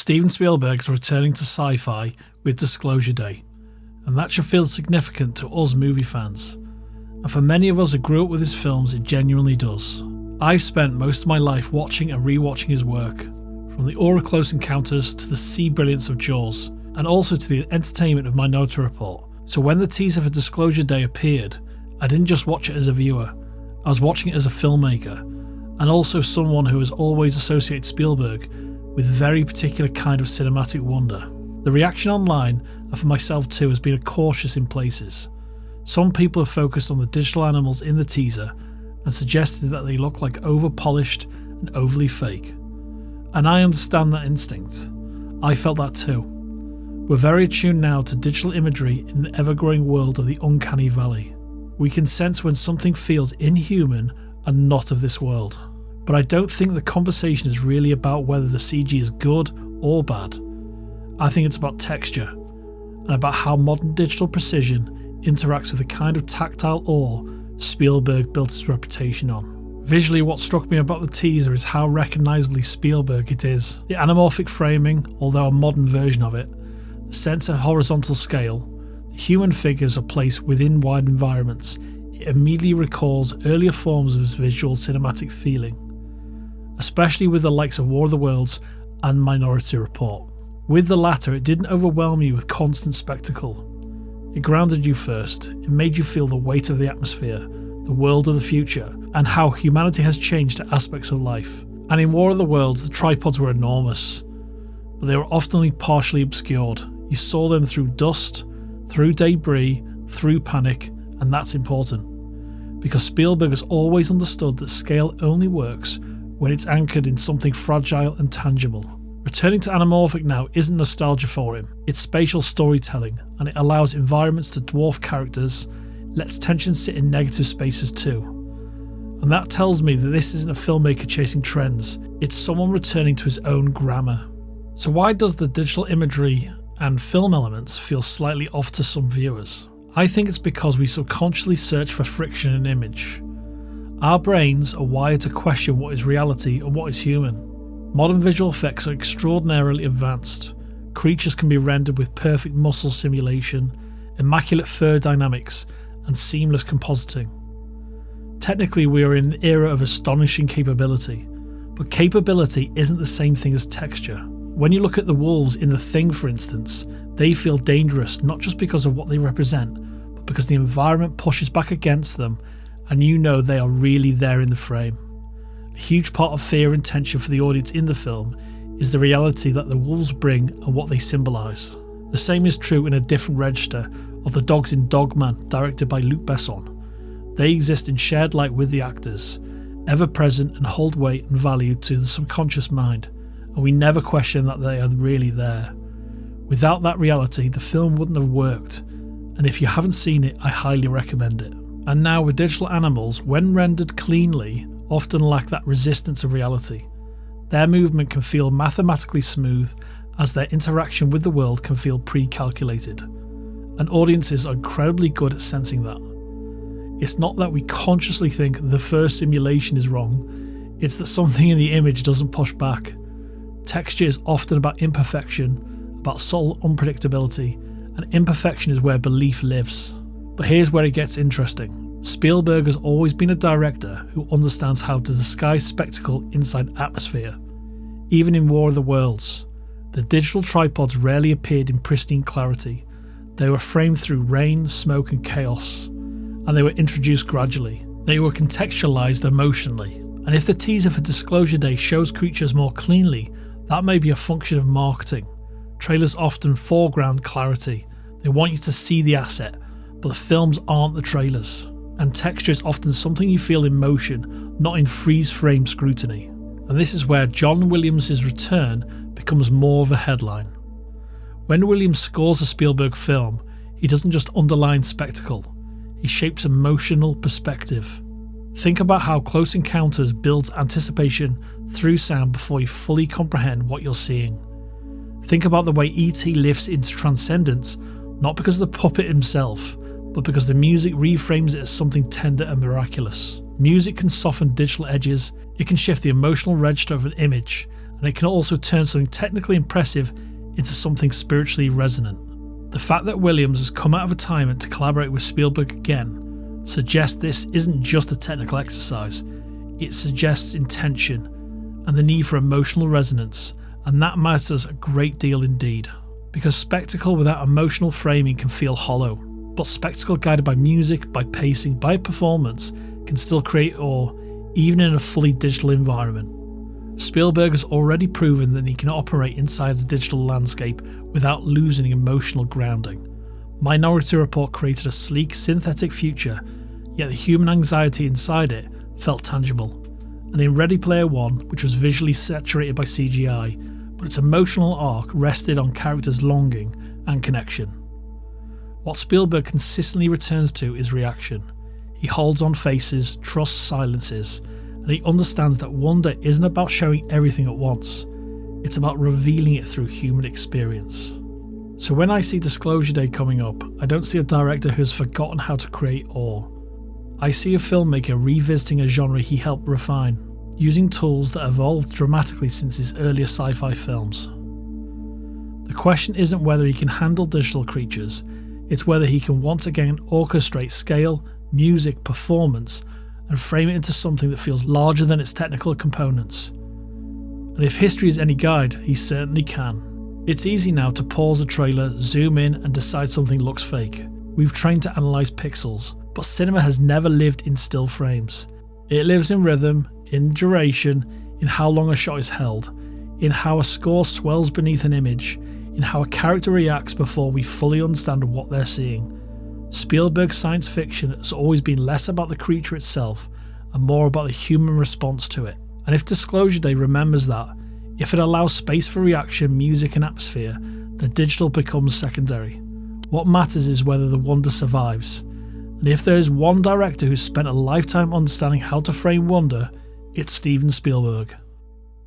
Steven Spielberg is returning to Sci-Fi with Disclosure Day, and that should feel significant to us movie fans. And for many of us who grew up with his films, it genuinely does. I've spent most of my life watching and rewatching his work, from the aura close encounters to the sea brilliance of Jaws, and also to the entertainment of Minority Report. So when the teaser for Disclosure Day appeared, I didn't just watch it as a viewer, I was watching it as a filmmaker, and also someone who has always associated Spielberg with very particular kind of cinematic wonder. The reaction online, and for myself too, has been cautious in places. Some people have focused on the digital animals in the teaser and suggested that they look like over-polished and overly fake. And I understand that instinct. I felt that too. We're very attuned now to digital imagery in an ever-growing world of the uncanny valley. We can sense when something feels inhuman and not of this world. But I don't think the conversation is really about whether the CG is good or bad. I think it's about texture, and about how modern digital precision interacts with the kind of tactile awe Spielberg built his reputation on. Visually, what struck me about the teaser is how recognisably Spielberg it is. The anamorphic framing, although a modern version of it, the sense of horizontal scale, the human figures are placed within wide environments. It immediately recalls earlier forms of his visual cinematic feeling, especially with the likes of War of the Worlds and Minority Report. With the latter, it didn't overwhelm you with constant spectacle. It grounded you first. It made you feel the weight of the atmosphere, the world of the future, and how humanity has changed aspects of life. And in War of the Worlds, the tripods were enormous, but they were often only partially obscured. You saw them through dust, through debris, through panic, and that's important, because Spielberg has always understood that scale only works when it's anchored in something fragile and tangible. Returning to anamorphic now isn't nostalgia for him, it's spatial storytelling, and it allows environments to dwarf characters, lets tension sit in negative spaces too. And that tells me that this isn't a filmmaker chasing trends, it's someone returning to his own grammar. So why does the digital imagery and film elements feel slightly off to some viewers? I think it's because we subconsciously search for friction in image. Our brains are wired to question what is reality and what is human. Modern visual effects are extraordinarily advanced. Creatures can be rendered with perfect muscle simulation, immaculate fur dynamics, and seamless compositing. Technically, we are in an era of astonishing capability, but capability isn't the same thing as texture. When you look at the wolves in The Thing, for instance, they feel dangerous not just because of what they represent, but because the environment pushes back against them and you know they are really there in the frame. A huge part of fear and tension for the audience in the film is the reality that the wolves bring and what they symbolise. The same is true in a different register of the dogs in Dogman, directed by Luc Besson. They exist in shared light with the actors, ever present and hold weight and value to the subconscious mind, and we never question that they are really there. Without that reality, the film wouldn't have worked, and if you haven't seen it, I highly recommend it. And now with digital animals, when rendered cleanly, often lack that resistance of reality. Their movement can feel mathematically smooth, as their interaction with the world can feel pre-calculated. And audiences are incredibly good at sensing that. It's not that we consciously think the first simulation is wrong, it's that something in the image doesn't push back. Texture is often about imperfection, about subtle unpredictability, and imperfection is where belief lives. But here's where it gets interesting. Spielberg has always been a director who understands how to disguise spectacle inside atmosphere. Even in War of the Worlds, the digital tripods rarely appeared in pristine clarity. They were framed through rain, smoke and chaos, and they were introduced gradually. They were contextualized emotionally, and if the teaser for Disclosure Day shows creatures more cleanly, that may be a function of marketing. Trailers often foreground clarity. They want you to see the asset, but the films aren't the trailers. And texture is often something you feel in motion, not in freeze-frame scrutiny. And this is where John Williams' return becomes more of a headline. When Williams scores a Spielberg film, he doesn't just underline spectacle, he shapes emotional perspective. Think about how Close Encounters builds anticipation through sound before you fully comprehend what you're seeing. Think about the way E.T. lifts into transcendence, not because of the puppet himself, but because the music reframes it as something tender and miraculous. Music can soften digital edges, it can shift the emotional register of an image, and it can also turn something technically impressive into something spiritually resonant. The fact that Williams has come out of retirement to collaborate with Spielberg again suggests this isn't just a technical exercise, it suggests intention and the need for emotional resonance, and that matters a great deal indeed. Because spectacle without emotional framing can feel hollow, but spectacle guided by music, by pacing, by performance can still create awe, even in a fully digital environment. Spielberg has already proven that he can operate inside a digital landscape without losing emotional grounding. Minority Report created a sleek, synthetic future, yet the human anxiety inside it felt tangible. And in Ready Player One, which was visually saturated by CGI, but its emotional arc rested on characters' longing and connection. What Spielberg consistently returns to is reaction. He holds on faces, trusts silences, and he understands that wonder isn't about showing everything at once, it's about revealing it through human experience. So when I see Disclosure Day coming up, I don't see a director who has forgotten how to create awe. I see a filmmaker revisiting a genre he helped refine, using tools that evolved dramatically since his earlier sci-fi films. The question isn't whether he can handle digital creatures, it's whether he can once again orchestrate scale, music, performance, and frame it into something that feels larger than its technical components. And if history is any guide, he certainly can. It's easy now to pause a trailer, zoom in, and decide something looks fake. We've trained to analyse pixels, but cinema has never lived in still frames. It lives in rhythm, in duration, in how long a shot is held, in how a score swells beneath an image, in how a character reacts before we fully understand what they're seeing. Spielberg's science fiction has always been less about the creature itself and more about the human response to it. And if Disclosure Day remembers that, if it allows space for reaction, music and atmosphere, the digital becomes secondary. What matters is whether the wonder survives. And if there is one director who's spent a lifetime understanding how to frame wonder, it's Steven Spielberg.